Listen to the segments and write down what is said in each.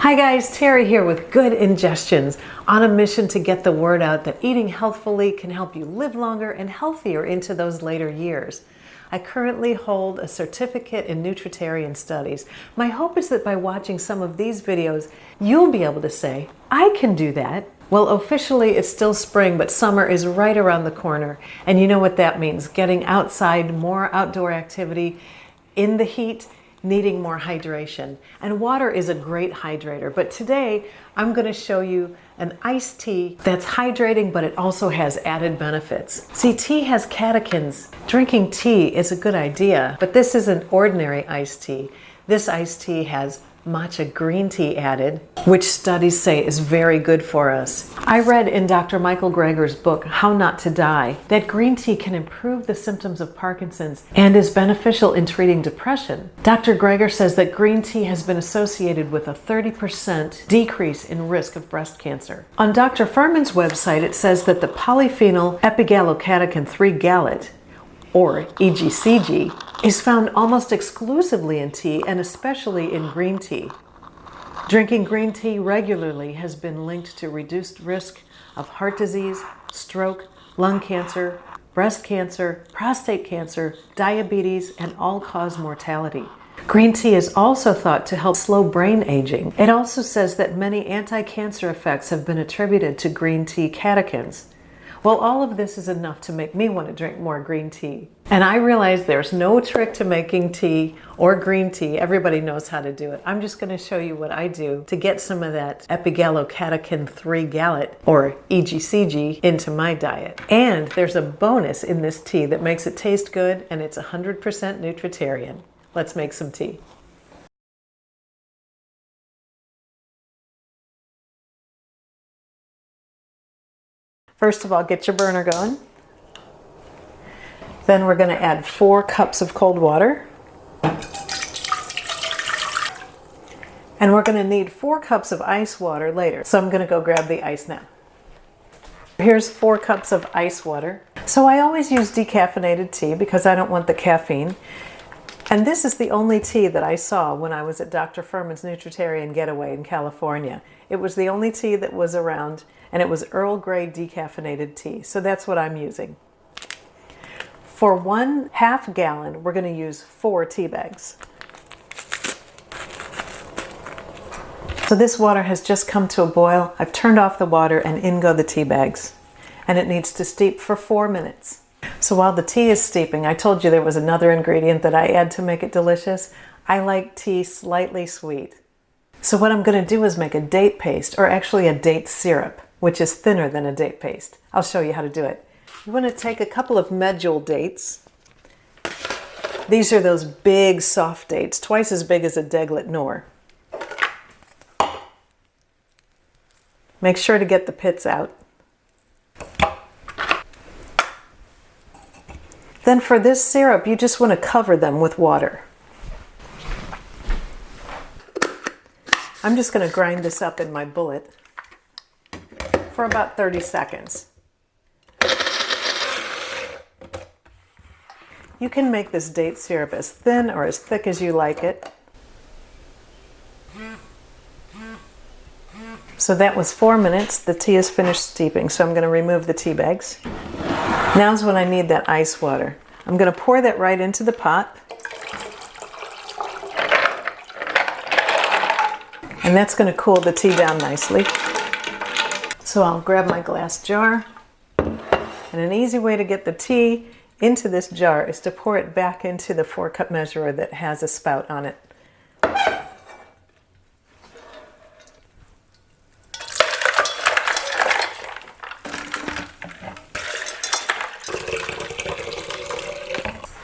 Hi guys, Terry here with Good Ingestions, on a mission to get the word out that eating healthfully can help you live longer and healthier into those later years. I currently hold a certificate in nutritarian studies. My hope is that by watching some of these videos, you'll be able to say, I can do that. Well, officially it's still spring, but summer is right around the corner. And you know what that means, getting outside, more outdoor activity in the heat, needing more hydration. And water is a great hydrator, but today I'm going to show you an iced tea that's hydrating, but it also has added benefits. See, tea has catechins. Drinking tea is a good idea, but this isn't ordinary iced tea. This iced tea has matcha green tea added, which studies say is very good for us. I read in Dr. Michael Greger's book, How Not to Die, that green tea can improve the symptoms of Parkinson's and is beneficial in treating depression. Dr. Greger says that green tea has been associated with a 30% decrease in risk of breast cancer. On Dr. Furman's website, it says that the polyphenol epigallocatechin 3-gallate, or EGCG, is found almost exclusively in tea and especially in green tea. Drinking green tea regularly has been linked to reduced risk of heart disease, stroke, lung cancer, breast cancer, prostate cancer, diabetes, and all-cause mortality. Green tea is also thought to help slow brain aging. It also says that many anti-cancer effects have been attributed to green tea catechins. Well, all of this is enough to make me want to drink more green tea. And I realize there's no trick to making tea or green tea. Everybody knows how to do it. I'm just going to show you what I do to get some of that epigallocatechin 3-gallate, or EGCG, into my diet. And there's a bonus in this tea that makes it taste good, and it's 100% nutritarian. Let's make some tea. First of all, get your burner going. Then we're going to add 4 cups of cold water. And we're going to need 4 cups of ice water later. So I'm going to go grab the ice now. Here's 4 cups of ice water. So I always use decaffeinated tea because I don't want the caffeine. And this is the only tea that I saw when I was at Dr. Furman's Nutritarian Getaway in California. It was the only tea that was around, and it was Earl Grey decaffeinated tea. So that's what I'm using. For 1/2 gallon, we're going to use 4 tea bags. So this water has just come to a boil. I've turned off the water and in go the tea bags. And it needs to steep for 4 minutes. So while the tea is steeping, I told you there was another ingredient that I add to make it delicious. I like tea slightly sweet. So what I'm going to do is make a date paste, or actually a date syrup, which is thinner than a date paste. I'll show you how to do it. You want to take a couple of medjool dates. These are those big soft dates, twice as big as a deglet nor. Make sure to get the pits out. Then for this syrup, you just want to cover them with water. I'm just going to grind this up in my bullet for about 30 seconds. You can make this date syrup as thin or as thick as you like it. So that was 4 minutes. The tea is finished steeping, so I'm going to remove the tea bags. Now's when I need that ice water. I'm going to pour that right into the pot. And that's going to cool the tea down nicely. So I'll grab my glass jar. And an easy way to get the tea into this jar is to pour it back into the 4-cup measurer that has a spout on it.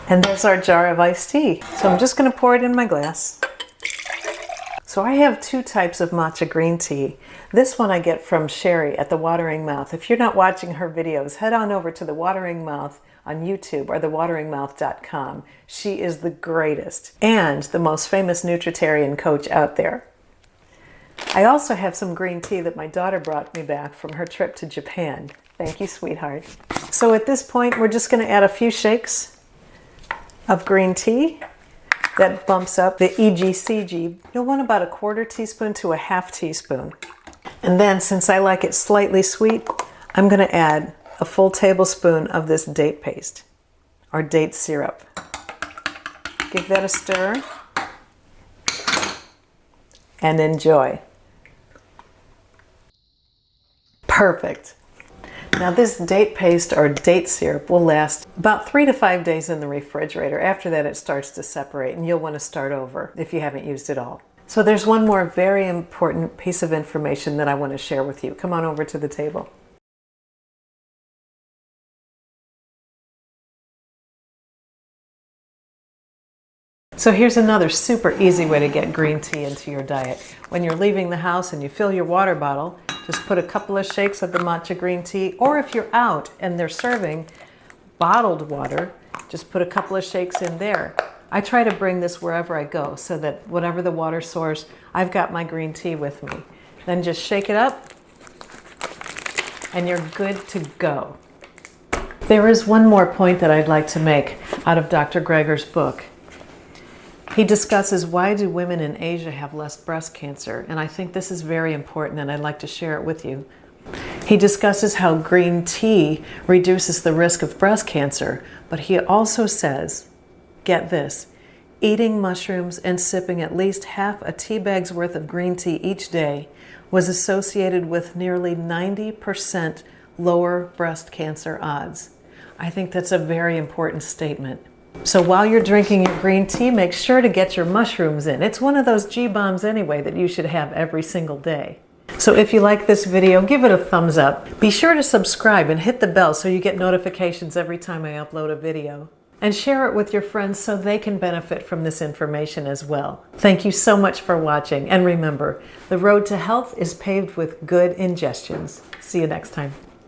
And there's our jar of iced tea. So I'm just going to pour it in my glass. So I have 2 types of matcha green tea. This one I get from Sherry at The Watering Mouth. If you're not watching her videos, head on over to The Watering Mouth on YouTube or thewateringmouth.com. She is the greatest and the most famous nutritarian coach out there. I also have some green tea that my daughter brought me back from her trip to Japan. Thank you, sweetheart. So at this point, we're just going to add a few shakes of green tea. That bumps up the EGCG. You'll want about a 1/4 teaspoon to a 1/2 teaspoon. And then, since I like it slightly sweet, I'm going to add a full tablespoon of this date paste or date syrup. Give that a stir and enjoy. Perfect. Now this date paste or date syrup will last about 3 to 5 days in the refrigerator. After that it starts to separate and you'll want to start over if you haven't used it all. So there's one more very important piece of information that I want to share with you. Come on over to the table. So here's another super easy way to get green tea into your diet. When you're leaving the house and you fill your water bottle, just put a couple of shakes of the matcha green tea, or if you're out and they're serving bottled water, just put a couple of shakes in there. I try to bring this wherever I go so that whatever the water source, I've got my green tea with me. Then just shake it up and you're good to go. There is one more point that I'd like to make out of Dr. Greger's book. He discusses why do women in Asia have less breast cancer, and I think this is very important and I'd like to share it with you. He discusses how green tea reduces the risk of breast cancer, but he also says, get this, eating mushrooms and sipping at least half a tea bag's worth of green tea each day was associated with nearly 90% lower breast cancer odds. I think that's a very important statement. So while you're drinking your green tea, make sure to get your mushrooms in. It's one of those G-bombs anyway that you should have every single day. So if you like this video, give it a thumbs up. Be sure to subscribe and hit the bell so you get notifications every time I upload a video. And share it with your friends so they can benefit from this information as well. Thank you so much for watching. And remember, the road to health is paved with good ingestions. See you next time.